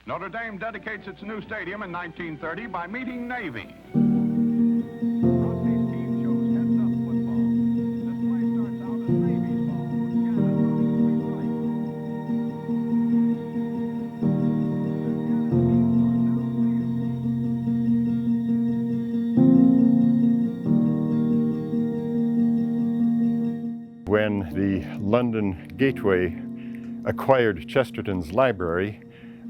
Notre Dame dedicates its new stadium in 1930 by meeting Navy. Rossi's team shows heads-up football. This play starts out as Navy's ball, with Gannon running to his right. When the London Gateway acquired Chesterton's library,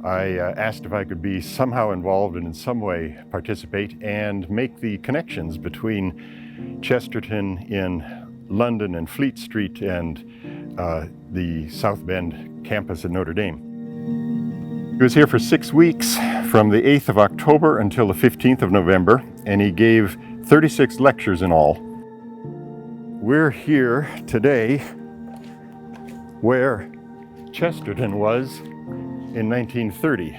I asked if I could be somehow involved and in some way participate and make the connections between Chesterton in London and Fleet Street and the South Bend campus at Notre Dame. He was here for 6 weeks, from the 8th of October until the 15th of November, and he gave 36 lectures in all. We're here today where Chesterton was in 1930.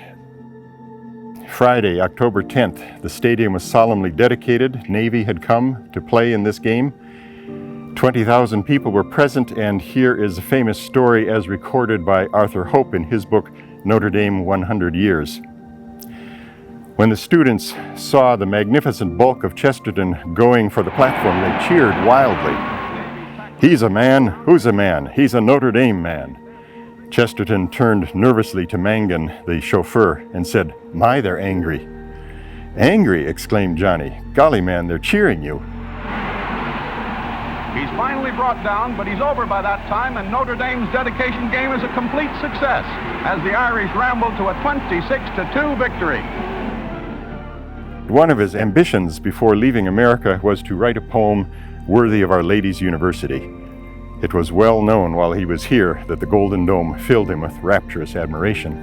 Friday, October 10th, the stadium was solemnly dedicated. Navy had come to play in this game. 20,000 people were present, and here is a famous story as recorded by Arthur Hope in his book, Notre Dame 100 Years. When the students saw the magnificent bulk of Chesterton going for the platform, they cheered wildly. "He's a man, who's a man? He's a Notre Dame man." Chesterton turned nervously to Mangan, the chauffeur, and said, "My, they're angry." "Angry?" exclaimed Johnny. "Golly, man, they're cheering you." He's finally brought down, but he's over by that time, and Notre Dame's dedication game is a complete success as the Irish ramble to a 26-2 victory. One of his ambitions before leaving America was to write a poem worthy of Our Lady's University. It was well known while he was here that the Golden Dome filled him with rapturous admiration.